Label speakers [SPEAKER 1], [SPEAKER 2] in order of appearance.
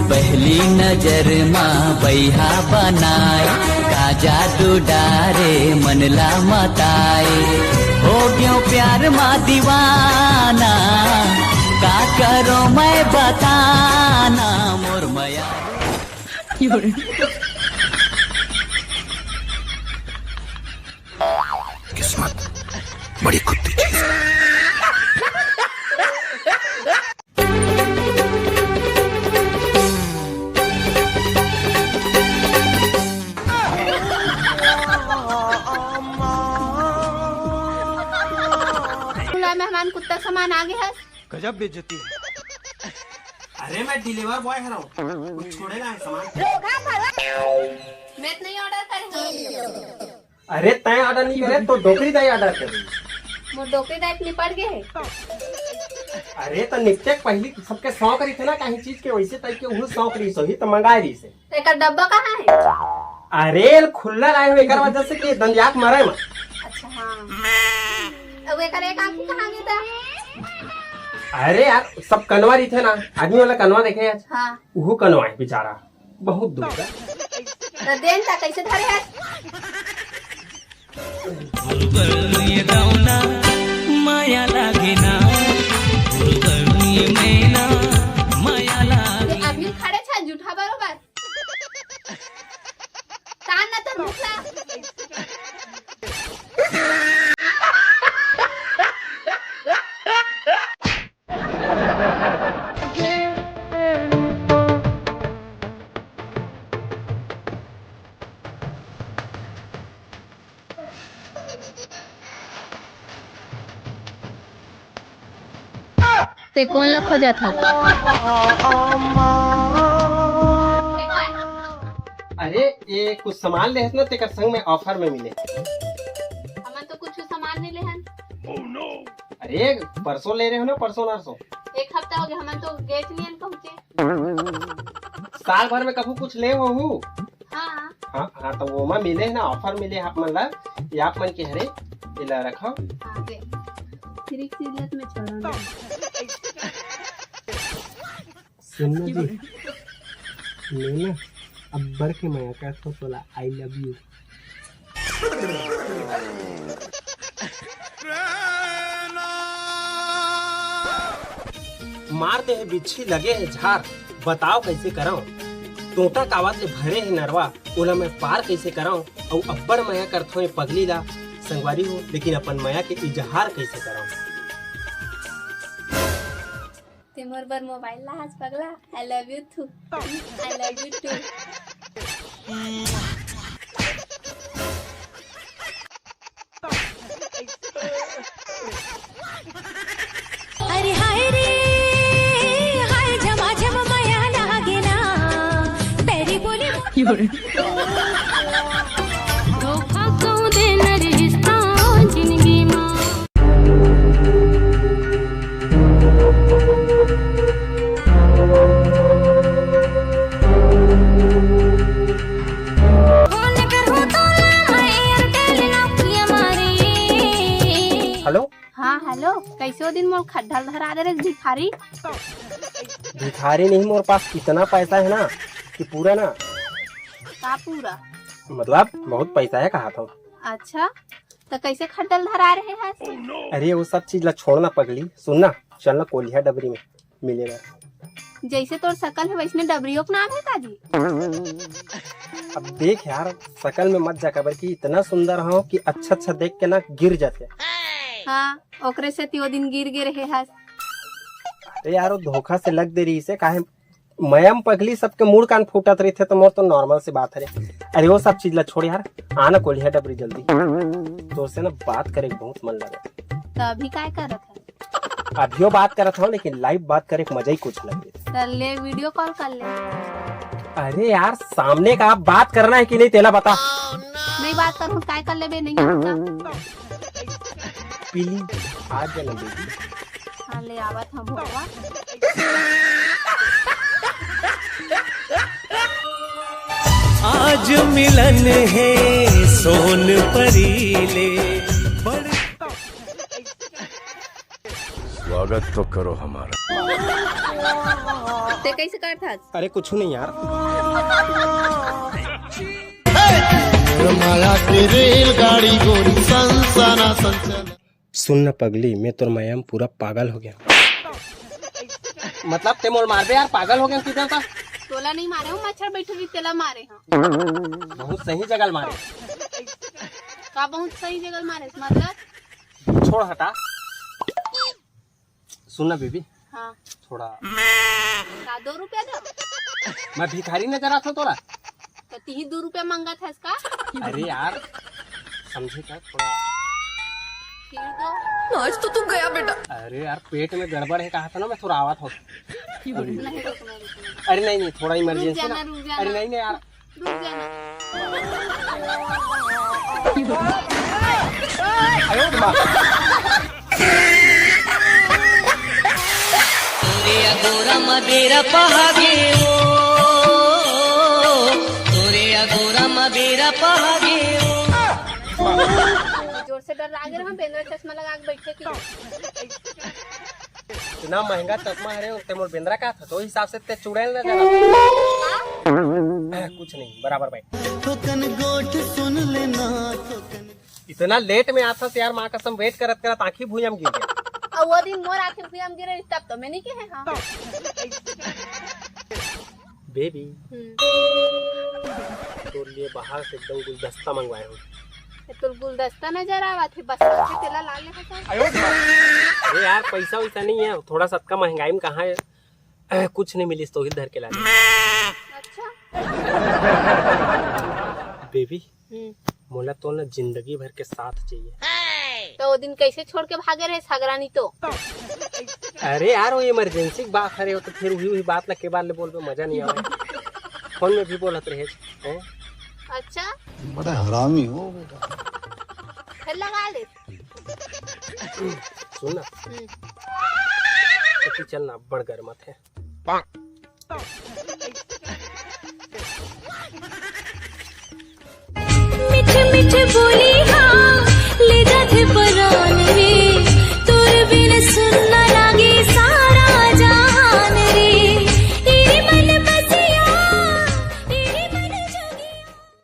[SPEAKER 1] पहली नजर माँ बैहा बनाए, का जादू डारे मनला मताए। हो गयो प्यार माँ दीवाना, का करो मैं बताना मोर मया।
[SPEAKER 2] किस्मत बड़ी कुत्ती चीज है।
[SPEAKER 3] मेहमान कुत्ता सामान आ गया है।
[SPEAKER 4] गजब बेइज्जती है। अरे मैं डिलीवर बॉय है कुछ छोड़ेगा है सामान।
[SPEAKER 3] मैं तो नहीं ऑर्डर करेंगे।
[SPEAKER 4] अरे तय ऑर्डर नहीं करे तो डोकरी दाई ऑर्डर करे।
[SPEAKER 3] मोर डोकरी दाई निपट गए है।
[SPEAKER 4] अरे तो निपटे पहली सबके शौक रही थे ना कहीं चीज के, वैसे तय के उहु शौक रही सही तो मंगाए रही से।
[SPEAKER 3] एक डब्बा कहाँ है?
[SPEAKER 4] अरे खुला लाए हुए एकर वजह से कि दंदियाक मरे में।
[SPEAKER 3] अच्छा हाँ। अब एक आंखी कहाँ गया था?
[SPEAKER 4] अरे यार सब कनवा रही थे ना, आदमी वाला कनवा देखे आज।
[SPEAKER 3] हाँ।
[SPEAKER 4] उहु कनवा है बेचारा, बहुत दूर है।
[SPEAKER 3] तो देन था कैसे धरे है?
[SPEAKER 1] माया लागे ना, मैना माया लागे।
[SPEAKER 3] अभी खड़े छा झूठा बरोबर। तान ना तो मुखला।
[SPEAKER 5] ते कौन लोग खोजा था?
[SPEAKER 4] अरे ये कुछ सामान ले ना तेकर संग में ऑफर में मिले।
[SPEAKER 3] हमन तो कुछ सामान नहीं ले हन।
[SPEAKER 4] अरे परसों ले रहे हो ना, परसों नरसों।
[SPEAKER 3] एक हफ्ता हो गया हमन तो गेट नहीं पहुँचे।
[SPEAKER 4] साल भर में कभी कुछ ले हो।
[SPEAKER 3] हाँ
[SPEAKER 4] हाँ हाँ तो वो में मिले ना, ऑफर मिले आप मन ला, ये आप मन के हरे इला रखो।
[SPEAKER 3] हाँ दे। फिर एक सीरियस में छोड़ो।
[SPEAKER 4] सुनना जी, मैं ना अब्बर के माया का तो बोला आई लव यू। मारते हैं बिच्छी लगे है झार, बताओ कैसे कराऊं। टोटा कावत ले भरे है नरवा, ओला मैं पार कैसे कराऊं। और अब्बर माया करथो ये पगली ला संगवारी हो, लेकिन अपन माया के इजहार कैसे कराऊं।
[SPEAKER 3] ते मोर बर मोबाइल ला आज पगला। I love you too. I love you too.
[SPEAKER 6] अरे हाय रे हाय झमा झमा माया लागे ना, तेरी बोली धोखा क्यों देना रिश्ता जिंदगी मां।
[SPEAKER 4] हेलो
[SPEAKER 3] हाँ हेलो, कैसे दिन मोर खड्डा धरा दे रे भिखारी।
[SPEAKER 4] भिखारी नहीं, मोर पास इतना पैसा है ना कि पूरा ना,
[SPEAKER 3] का पूरा
[SPEAKER 4] मतलब बहुत पैसा है कहा था।
[SPEAKER 3] अच्छा तो कैसे खड्डल धरा रहे हैं?
[SPEAKER 4] अरे वो सब चीज ला छोड़ना पगली, सुनना चलना कोलिया डबरी में मिलेगा।
[SPEAKER 3] जैसे तोर शकल है वैसने डबरियों का नाम है काजी।
[SPEAKER 4] अब देख यार शकल में मत जा कबर की, इतना सुंदर हो कि अच्छा अच्छा देख के ना गिर जाते।
[SPEAKER 3] हाँ ओकरे से त्यो दिन गिर गे रहे हैं।
[SPEAKER 4] अरे यार वो धोखा से लग दे रही से काहे मयम पगली सबके मुड़ कान फूटत रही थे, तो मोर तो नॉर्मल से बात है। अरे वो सब चीज ला छोड़ यार, आना कोलिया डबरी जल्दी, तो से ना बात करे बहुत मन लगे।
[SPEAKER 3] तो अभी काय करत है?
[SPEAKER 4] अभियो बात करत हूँ, लेकिन लाइव बात करे मजा ही कुछ लगे।
[SPEAKER 3] कर ले वीडियो कॉल कर ले।
[SPEAKER 4] अरे यार सामने का आप बात करना है कि नहीं तेला बता।
[SPEAKER 3] नहीं बात करूँ काय कर ले बे नहीं होता।
[SPEAKER 4] पीली आज जला बेटी।
[SPEAKER 3] हाँ ले आवत हम भगवा।
[SPEAKER 1] आज मिलन है सोन परीले।
[SPEAKER 2] स्वागत तो करो हमारा।
[SPEAKER 3] ते कैसे करता है?
[SPEAKER 4] अरे कुछ नहीं यार।
[SPEAKER 5] रेलगाड़ी गोरी संसाना संचल।
[SPEAKER 4] सुन न पगली, मैं तो मैम पूरा पागल हो गया। मतलब ते मोल मार दे यार, पागल हो गया किधर था?
[SPEAKER 3] तोला नहीं मारे हूँ, मच्छर बैठे भी तेला मारे हाँ।
[SPEAKER 4] बहुत सही जगह मारे।
[SPEAKER 3] का बहुत सही जगह मारे मतलब?
[SPEAKER 4] छोड़ हटा। सुन ना बेबी,
[SPEAKER 3] हाँ
[SPEAKER 4] थोड़ा
[SPEAKER 3] का 2 रुपया दो।
[SPEAKER 4] मैं भिखारी नजर आता थोड़ा।
[SPEAKER 3] तो 2 रुपया मांगा था इसका।
[SPEAKER 4] अरे यार समझे क्या थोड़ा।
[SPEAKER 3] फिर दो।
[SPEAKER 6] आज तो तू गया बेटा।
[SPEAKER 4] अरे यार पेट में गड़बड़ है, कहा था ना मैं थोड़ा आवा था।
[SPEAKER 3] नहीं रुकना रुकना।
[SPEAKER 4] अरे नहीं थोड़ा इमरजेंसी
[SPEAKER 3] रुक
[SPEAKER 4] ना।
[SPEAKER 3] जाना, रुक जाना।
[SPEAKER 4] अरे नहीं यार।
[SPEAKER 3] रुक जाना।
[SPEAKER 4] अरे दिमाग।
[SPEAKER 1] तोरे अगोरा मदेरा पहागे ओ, तोरे अगोरा मदेरा पहागे ओ।
[SPEAKER 3] जोर से डर लागे रहा, बेंद्रा चश्मा लगा के बैठे थी।
[SPEAKER 4] इतना महंगा चश्मा है ते मोर बेंद्रा का था, तो हिसाब से ते चुड़ैल न जाना। कुछ नहीं, बराबर बैठ।
[SPEAKER 5] ठोकन गोठ सुन लेना ठोकन।
[SPEAKER 4] इतना लेट में आता से यार, माँ कसम वेट करत करत आंखी भूयम गिर गया।
[SPEAKER 3] और वो दिन मोर आखिर भी हम गिरे तब तो मैंने के है हाँ।
[SPEAKER 4] बेबी तो लिए बाहर से एकदम गुलदस्ता मंगवाए हूँ।
[SPEAKER 3] तो गुलदस्ता नजर आवा थे, बस के तेला ला ले था।
[SPEAKER 4] अरे यार पैसा वैसा नहीं है, थोड़ा सा का महंगाई में कहाँ है। कुछ नहीं मिली तो ही धर के ला ले।
[SPEAKER 3] अच्छा
[SPEAKER 4] बेबी मोला तो ना जिंदगी भर के साथ चाहिए।
[SPEAKER 3] तो वो दिन कैसे छोड़ के भागे रहे सागरानी तो?
[SPEAKER 4] अरे यार वो इमरजेंसी की बात है, तो फिर हुई बात ला के बाद ले बोल मजा नहीं आवे। फोन में भी बोलत रहे हैं।
[SPEAKER 3] अच्छा
[SPEAKER 5] बड़ा हरामी हो बेटा।
[SPEAKER 3] फिर लगा ले।
[SPEAKER 4] सुन ना तो चलना बड़ गर्मत है।
[SPEAKER 6] मिठ मिठ बोली